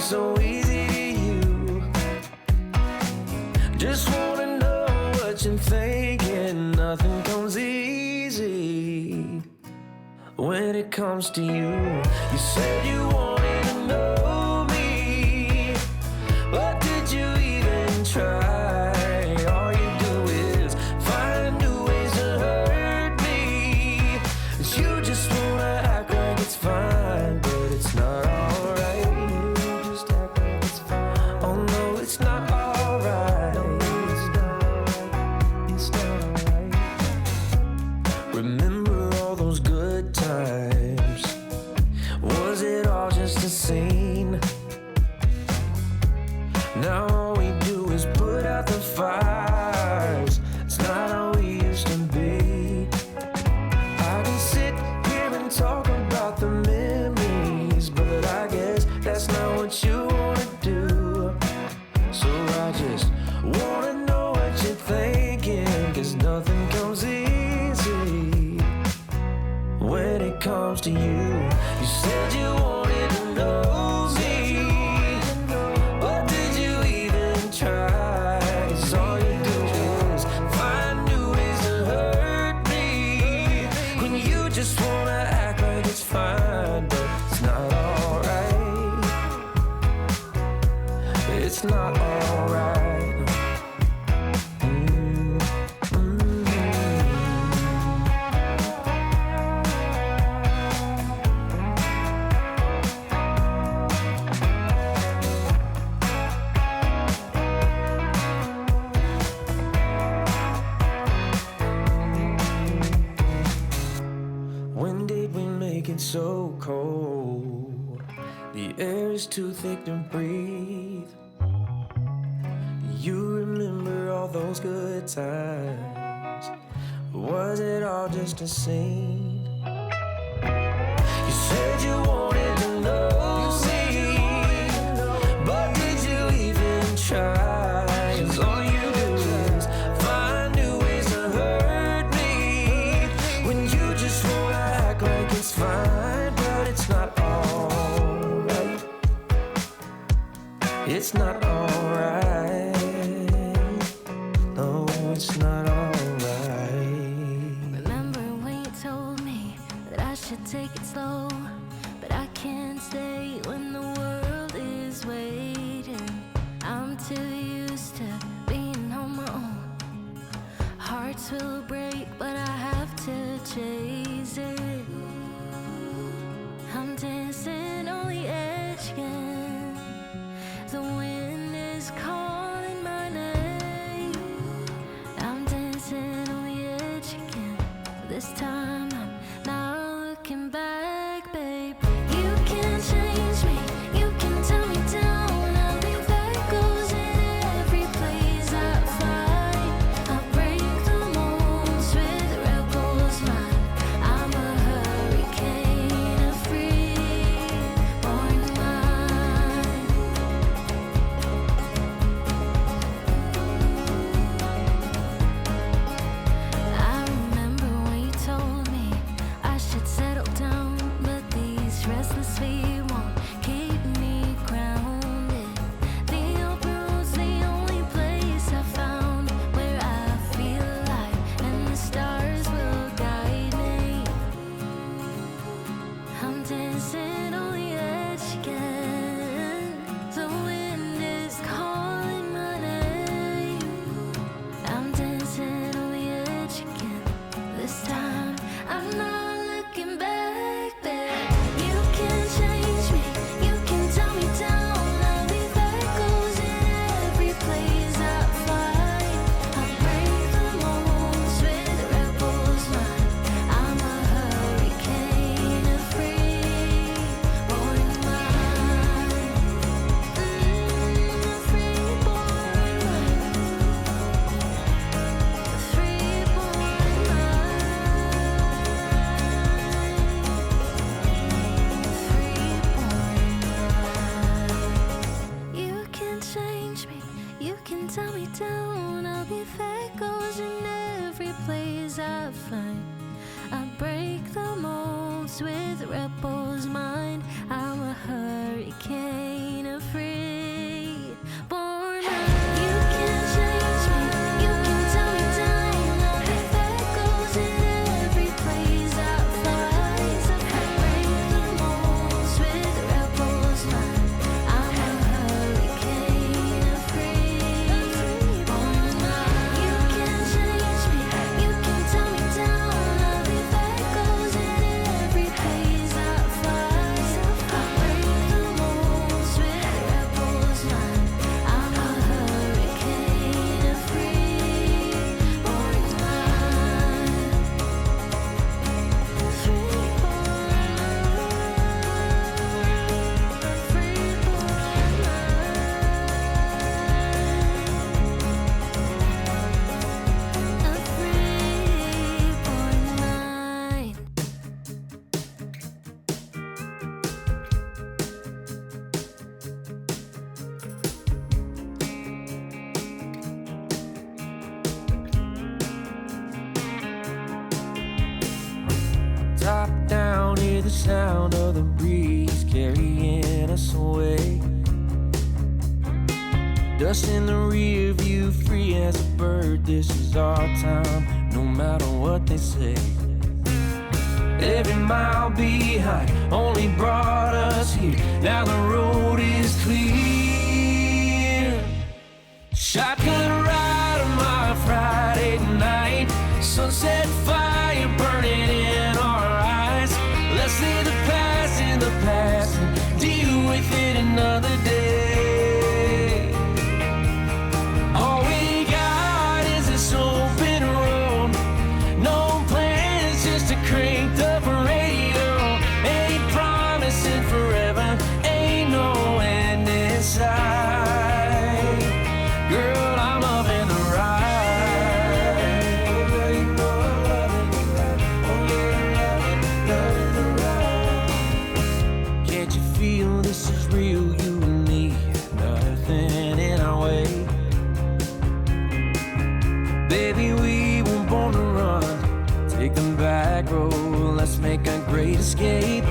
so easy to you. Just wanna know what you're thinking. Nothing comes easy when it comes to you. You said you wanted to know me, but did you even try? All you do is find new ways to hurt me. You just wanna act like it's fine, but it's not alright. You just act like it's fine. Oh no, it's not alright. It's not alright. Remember all those good times? Was it all just a scene? Now all we do is put out the fires. It's not how we used to be. I can sit here and talk about the memories, but I guess that's not what you wanna do. So I just wanna know what you're thinking, 'cause nothing comes easy when it comes to you. You said you wanted to know me, but did you even try? 'Cause all you do is find new ways to hurt me, when you just wanna act like it's fine, but it's not alright. It's not alright. When did we make it so cold? The air is too thick to breathe. You remember all those good times? Was it all just a scene? You said you wanted to know me, but did you even try? 'Cause all you do is find new ways to hurt me, when you just wanna act like it's fine, but it's not alright. It's not alright. No, it's not alright. Remember when you told me that I should take it slow, but I can't stay when the world is waiting. I'm too used to being on my own. Hearts will break, but I have to chase it. I'm dancing on the edge again. The wind is calling my name. I'm dancing on the edge again. This time I'm not looking back, babe. You can change me, you can tell me down. I'll be that goes in every place I find. I break the molds with rebels mind. I'm a hurricane, a free-born mind. I remember when you told me I should settle down, but these restless feet won't keep me grounded. The open road's the only place I found where I feel alive, and the stars will guide me. I'm dancing on the edge again. The wind is calling my name. I'm dancing on the edge again. This time I'm not looking back, babe. You can change me, you can tell me down. I'll be that goes in every place I find. I break the molds with rebels mind. I'm a hurricane, a free-born mind. A free-born mind. A free-born mind. You can change me, you can tell me down. I'll be that goes in every place I find. I break the molds with rebels mind. I'm a hurricane, a free the sound of the breeze carrying us away. Dust in the rear view, free as a bird. This is our time, no matter what they say. Every mile behind only brought us here. Now the road is clear. Shotgun ride on my Friday night. Sunset fire burning in our eyes. Let's leave the past in the past and deal with it another day. All we got is this open road. No plans, just a cranked up radio. Ain't promising forever, ain't no end in sight. Girl, I'm loving the ride. You know I'm loving the ride. Oh yeah, loving the ride. Can't you feel this is real, you and me? Nothing in our way. Baby, we were born to run. Take the back road, let's make a great escape.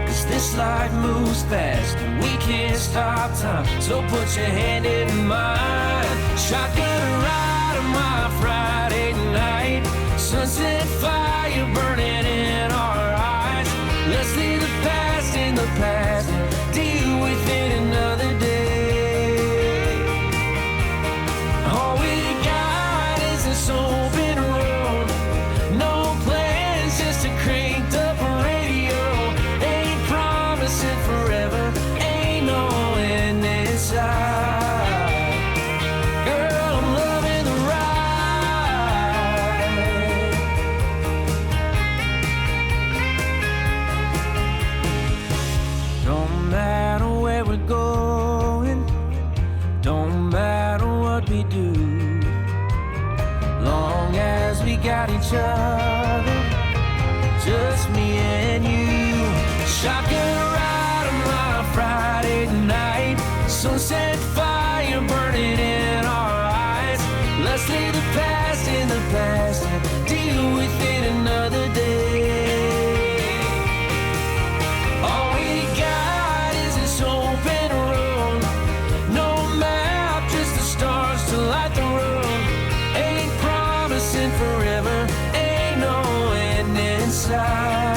Cause this life moves fast and we can't stop time. So put your hand in mine. Shotgun ride on my Friday night. Sunset fire burning in our eyes. Let's leave the past in the past and deal with it another day. All we got is this open road. No plans, just a cranked up radio. Ain't promising forever, ain't no end in sight. Girl, I'm loving the ride. Don't matter where we're going, don't matter what we do, long as we got each other, just me and you. Shotgun ride on my Friday night. Sunset fire burning in our eyes. Let's leave the past in the past and deal with it another day. All we got is this open road. No map, just the stars to light the road. Ain't promising forever, ain't no end in sight.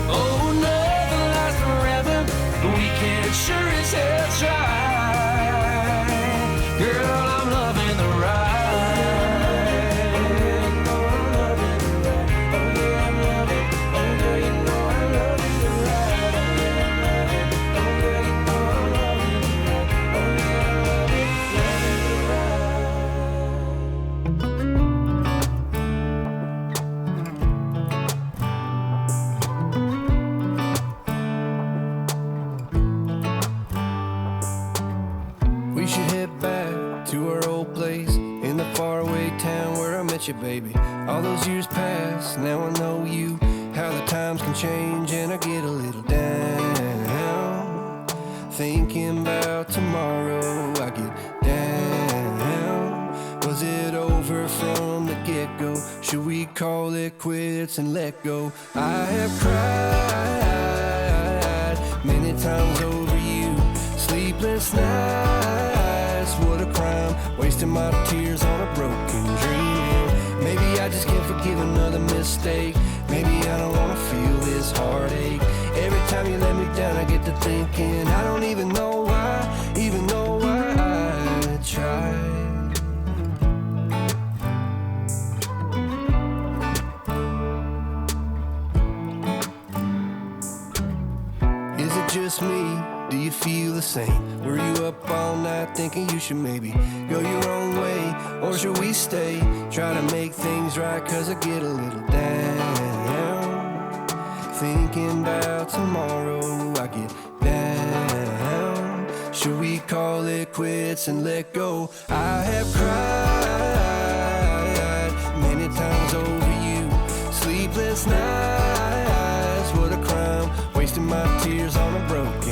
Oh, nothing lasts forever, but we can sure as hell try. Girl, I'm loving the ride. Oh, I'm loving the ride. Oh, yeah, I'm loving. Oh, girl, you know I'm loving the ride. Oh, yeah, I'm loving. Oh, girl, you know I'm loving the ride. Oh, yeah, I'm loving the ride. We should head back to our old place in the faraway town where I met you, baby. All those years pass, now I know you. How the times can change and I get a little down. Thinking about tomorrow, I get down. Was it over from the get-go? Should we call it quits and let go? I have cried many times over you. Sleepless nights, what a crime. Wasting my tears on a broken dream. Maybe I just can't forgive another mistake. Maybe I don't wanna feel this heartache. Every time you let me down, I get to thinking I don't even know why I tried. Is it just me? Do you feel the same? Were you up all night thinking you should maybe go your own way? Or should we stay? Try to make things right, cause I get a little down. Thinking about tomorrow, I get down. Should we call it quits and let go? I have cried many times over you. Sleepless nights, what a crime. Wasting my tears on a broken